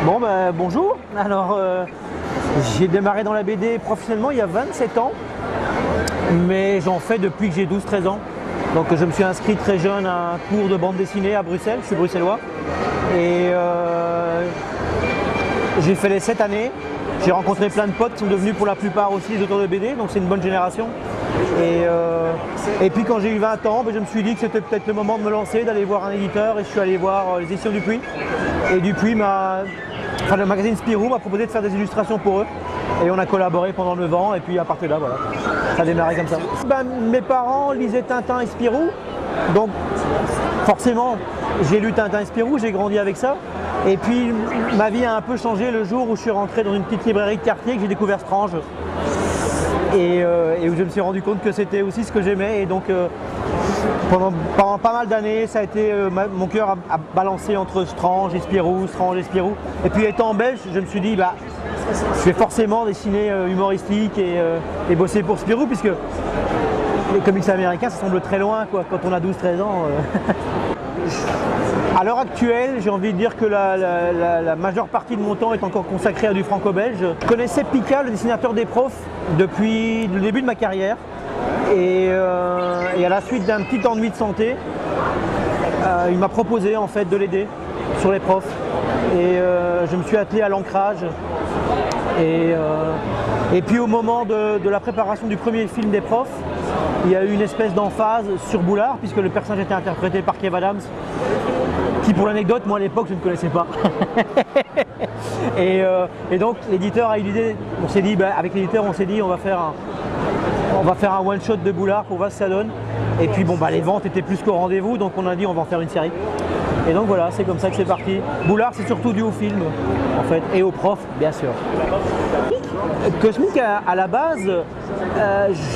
Bon ben bonjour, alors j'ai démarré dans la BD professionnellement il y a 27 ans, mais j'en fais depuis que j'ai 12-13 ans. Donc je me suis inscrit très jeune à un cours de bande dessinée à Bruxelles, je suis bruxellois, et j'ai fait les 7 années. J'ai rencontré plein de potes qui sont devenus pour la plupart aussi des auteurs de BD, donc c'est une bonne génération. Et puis quand j'ai eu 20 ans, ben, je me suis dit que c'était peut-être le moment de me lancer, d'aller voir un éditeur, et je suis allé voir les éditions Dupuis. Et Dupuis le magazine Spirou m'a proposé de faire des illustrations pour eux. Et on a collaboré pendant 9 ans, et puis à partir de là, voilà, ça a démarré comme ça. Ben, mes parents lisaient Tintin et Spirou, donc forcément j'ai lu Tintin et Spirou, j'ai grandi avec ça. Et puis ma vie a un peu changé le jour où je suis rentré dans une petite librairie de quartier, que j'ai découvert Strange. Et où je me suis rendu compte que c'était aussi ce que j'aimais. Et donc pendant pas mal d'années, ça a été mon cœur a balancé entre Strange et Spirou, Strange et Spirou. Et puis étant belge, je me suis dit, bah, je vais forcément dessiner humoristique et bosser pour Spirou, puisque les comics américains, ça semble très loin, quoi, quand on a 12-13 ans. À l'heure actuelle, j'ai envie de dire que la majeure partie de mon temps est encore consacrée à du franco-belge. Je connaissais Pika, le dessinateur des profs, depuis le début de ma carrière. Et à la suite d'un petit ennui de santé, il m'a proposé en fait de l'aider sur les profs. Et je me suis attelé à l'ancrage. Et puis au moment de la préparation du premier film des profs, il y a eu une espèce d'emphase sur Boulard, puisque le personnage était interprété par Kev Adams, qui, pour l'anecdote, moi à l'époque je ne connaissais pas. et donc l'éditeur a eu l'idée, on s'est dit, avec l'éditeur on s'est dit on va faire un one shot de Boulard pour voir ce que ça donne. Et puis bon, les ventes étaient plus qu'au rendez-vous, donc on a dit on va en faire une série. Et donc voilà, c'est comme ça que c'est parti. Boulard, c'est surtout dû au film, en fait, et aux profs, bien sûr. Cosmic, à la base,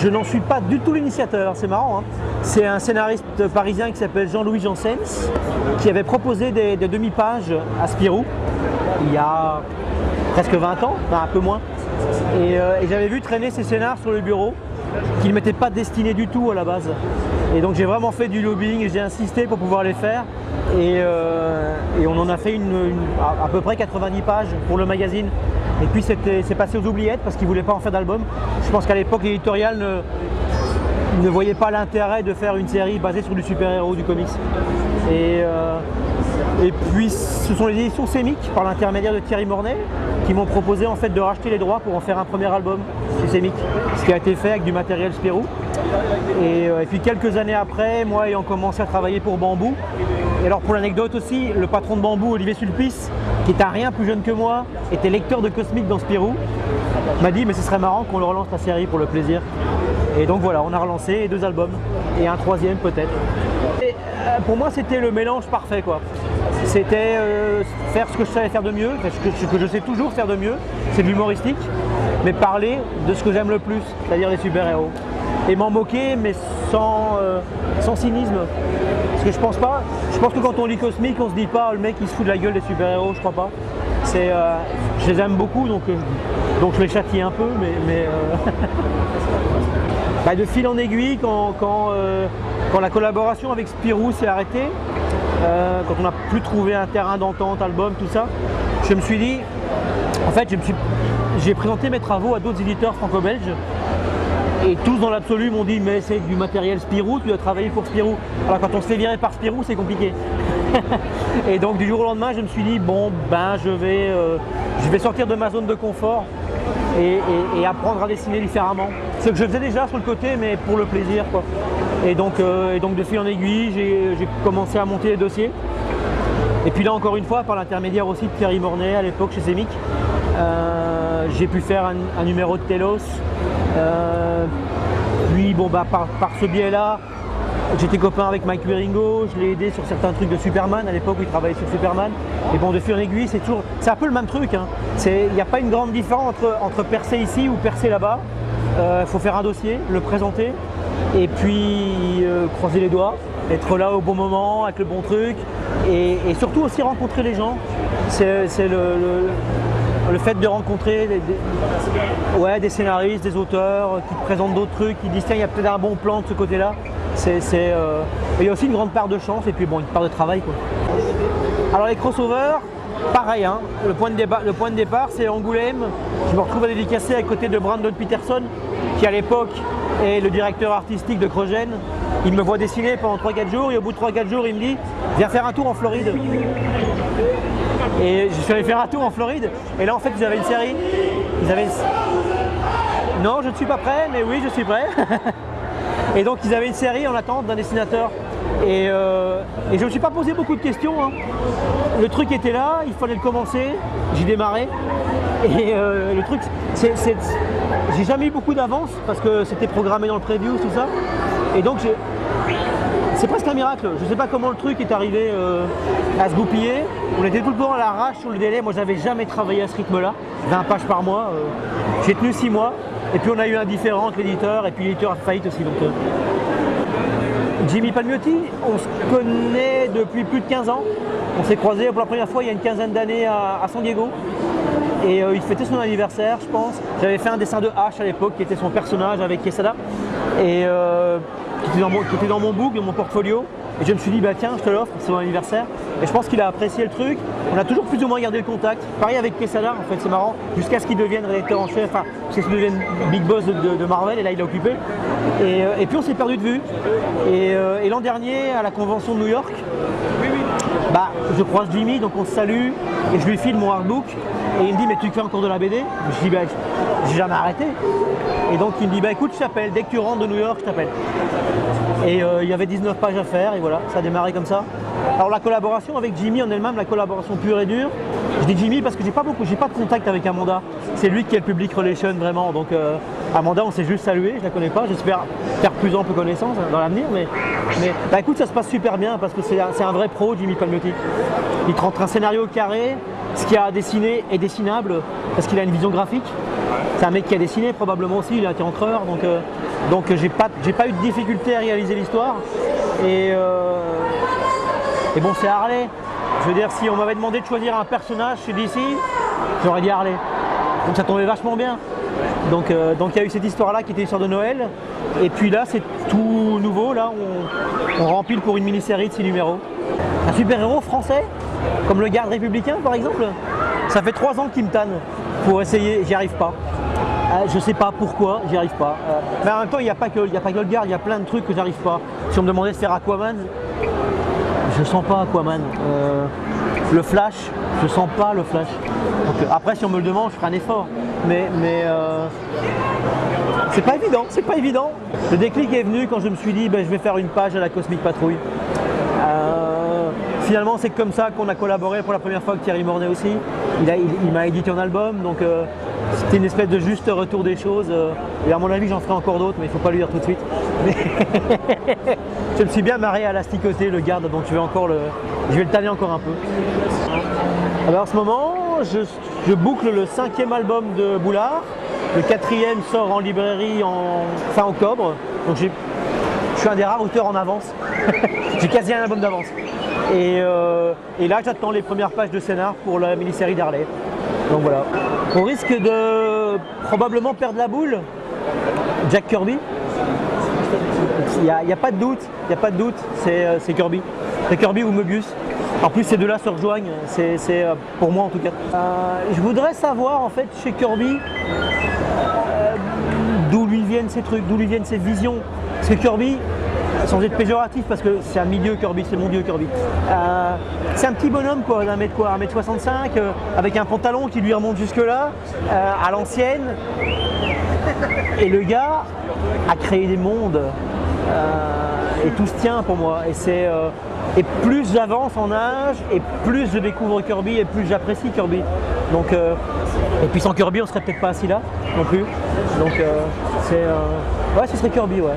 je n'en suis pas du tout l'initiateur, c'est marrant. Hein. C'est un scénariste parisien qui s'appelle Jean-Louis Janssens, qui avait proposé des demi-pages à Spirou, il y a presque 20 ans, enfin un peu moins. Et j'avais vu traîner ces scénars sur le bureau, qui ne m'étaient pas destinés du tout à la base. Et donc j'ai vraiment fait du lobbying et j'ai insisté pour pouvoir les faire. Et on en a fait à peu près 90 pages pour le magazine. Et puis c'est passé aux oubliettes parce qu'ils ne voulaient pas en faire d'album. Je pense qu'à l'époque l'éditorial ne voyait pas l'intérêt de faire une série basée sur du super-héros, du comics. Et puis ce sont les éditions Sémic, par l'intermédiaire de Thierry Mornay, qui m'ont proposé en fait de racheter les droits pour en faire un premier album chez Sémic, ce qui a été fait avec du matériel Spirou. Et puis quelques années après, moi ayant commencé à travailler pour Bambou, et alors pour l'anecdote aussi, le patron de Bambou, Olivier Sulpice, qui est un rien plus jeune que moi, était lecteur de Cosmic dans Spirou, m'a dit mais ce serait marrant qu'on le relance la série pour le plaisir. Et donc voilà, on a relancé 2 albums et un 3e peut-être. Pour moi c'était le mélange parfait, quoi. C'était faire ce que je savais faire de mieux, ce que je sais toujours faire de mieux, c'est de l'humoristique, mais parler de ce que j'aime le plus, c'est-à-dire les super-héros. Et m'en moquer, mais sans cynisme. Parce que je pense que quand on lit Cosmic, on se dit pas le mec il se fout de la gueule des super-héros, je crois pas. Je les aime beaucoup, donc je les châtie un peu, mais de fil en aiguille, quand la collaboration avec Spirou s'est arrêtée, quand on n'a plus trouvé un terrain d'entente, album, tout ça, je me suis dit, en fait, j'ai présenté mes travaux à d'autres éditeurs franco-belges, et tous dans l'absolu m'ont dit mais c'est du matériel Spirou, tu dois travailler pour Spirou. Alors quand on se fait virer par Spirou, c'est compliqué. Et donc du jour au lendemain, je me suis dit bon je vais sortir de ma zone de confort et apprendre à dessiner différemment. Ce que je faisais déjà sur le côté, mais pour le plaisir, quoi. Et donc de fil en aiguille, j'ai commencé à monter les dossiers. Et puis là encore une fois, par l'intermédiaire aussi de Thierry Mornay à l'époque chez Sémic, j'ai pu faire un numéro de Telos. Puis par ce biais-là, j'étais copain avec Mike Wieringo, je l'ai aidé sur certains trucs de Superman, à l'époque où il travaillait sur Superman. Et bon, de fil en aiguille, c'est un peu le même truc, hein. Il n'y a pas une grande différence entre percer ici ou percer là-bas. Faut faire un dossier, le présenter, et puis croiser les doigts, être là au bon moment, avec le bon truc, et surtout aussi rencontrer les gens. C'est le fait de rencontrer des scénaristes, des auteurs qui te présentent d'autres trucs, qui disent tiens il y a peut-être un bon plan de ce côté-là. Il y a aussi une grande part de chance et puis bon, une part de travail, quoi. Alors les crossovers, pareil, hein, le point de départ c'est Angoulême. Je me retrouve à dédicacer à côté de Brandon Peterson, qui à l'époque est le directeur artistique de Crogène. Il me voit dessiner pendant 3-4 jours et au bout de 3-4 jours il me dit viens faire un tour en Floride. Et je suis allé faire un tour en Floride et là en fait ils avaient une série. Non, je ne suis pas prêt, mais oui je suis prêt. Et donc ils avaient une série en attente d'un dessinateur. Et je ne me suis pas posé beaucoup de questions, hein. Le truc était là, il fallait le commencer, j'y démarrais. Et le truc, j'ai jamais eu beaucoup d'avance parce que c'était programmé dans le preview, tout ça. Et donc c'est presque un miracle. Je ne sais pas comment le truc est arrivé à se goupiller. On était tout le temps à l'arrache sur le délai. Moi j'avais jamais travaillé à ce rythme-là, 20 pages par mois. J'ai tenu 6 mois. Et puis on a eu un différend entre l'éditeur et puis l'éditeur a faillite aussi. Donc, Jimmy Palmiotti, on se connaît depuis plus de 15 ans. On s'est croisés pour la première fois il y a une quinzaine d'années à San Diego. Et il fêtait son anniversaire, je pense. J'avais fait un dessin de H à l'époque, qui était son personnage avec Quesada. Et qui était dans mon book, dans mon portfolio. Et je me suis dit, bah tiens, je te l'offre, c'est son anniversaire. Et je pense qu'il a apprécié le truc. On a toujours plus ou moins gardé le contact. Pareil avec Quesada, en fait, c'est marrant. Jusqu'à ce qu'il devienne rédacteur en chef, enfin, jusqu'à ce qu'il devienne big boss de Marvel. Et là, il a occupé. Et puis, on s'est perdu de vue. Et l'an dernier, à la convention de New York, bah, je croise Jimmy, donc on se salue. Et je lui file mon artbook. Et il me dit, mais tu fais encore de la BD? Je dis, bah, j'ai jamais arrêté. Et donc, il me dit, bah écoute, je t'appelle. Dès que tu rentres de New York, je t'appelle. Et il y avait 19 pages à faire et voilà, ça a démarré comme ça. Alors la collaboration avec Jimmy en elle-même, la collaboration pure et dure, je dis Jimmy parce que j'ai pas de contact avec Amanda. C'est lui qui est le public relation vraiment. Donc Amanda, on s'est juste salué, je la connais pas, j'espère faire plus ample connaissance dans l'avenir. Mais bah, écoute, ça se passe super bien parce que c'est un vrai pro, Jimmy Palmiotti. Il te rentre un scénario carré, ce qu'il a dessiné est dessinable parce qu'il a une vision graphique. C'est un mec qui a dessiné probablement aussi, il a été encreur, donc j'ai pas eu de difficulté à réaliser l'histoire. Et bon, c'est Harley. Je veux dire, si on m'avait demandé de choisir un personnage chez DC, j'aurais dit Harley. Donc ça tombait vachement bien. Donc il y a eu cette histoire-là qui était l'histoire de Noël. Et puis là, c'est tout nouveau. Là, on rempile pour une mini-série de 6 numéros. Un super-héros français, comme le garde républicain par exemple, ça fait 3 ans qu'il me tanne pour essayer, j'y arrive pas. Je sais pas pourquoi, j'y arrive pas. Mais en même temps, il n'y a pas que le garde, il y a plein de trucs que j'arrive pas. Si on me demandait de faire Aquaman, je sens pas Aquaman. Le Flash, je sens pas le Flash. Donc, après, si on me le demande, je ferai un effort. Mais c'est pas évident, c'est pas évident. Le déclic est venu quand je me suis dit, ben, je vais faire une page à la Cosmic Patrouille. Finalement, c'est comme ça qu'on a collaboré pour la première fois avec Thierry Mornay aussi. Il m'a édité un album, donc c'était une espèce de juste retour des choses. Et à mon avis, j'en ferai encore d'autres, mais il ne faut pas lui dire tout de suite. Mais je me suis bien marré à l'asticoter, le garde, donc je vais le tanner encore un peu. Alors en ce moment, je boucle le 5e album de Boulard. Le 4e sort en librairie en fin octobre. Donc je suis un des rares auteurs en avance. J'ai quasi un album d'avance. Et là, j'attends les premières pages de scénar pour la mini-série d'Harley. Donc voilà. Au risque de probablement perdre la boule, Jack Kirby. Il n'y a pas de doute, c'est Kirby. C'est Kirby ou Möbius. En plus, ces deux-là se rejoignent, c'est pour moi en tout cas. Je voudrais savoir en fait chez Kirby d'où lui viennent ces trucs, d'où lui viennent ces visions. Parce que Kirby, sans être péjoratif, parce que c'est un milieu Kirby, c'est mon dieu Kirby. C'est un petit bonhomme quoi, d'un mètre quoi, 1m65, avec un pantalon qui lui remonte jusque là, à l'ancienne. Et le gars a créé des mondes. Et tout se tient pour moi. Et plus j'avance en âge, et plus je découvre Kirby, et plus j'apprécie Kirby. Donc, et puis sans Kirby, on serait peut-être pas assis là non plus. Donc ouais, ce serait Kirby, ouais.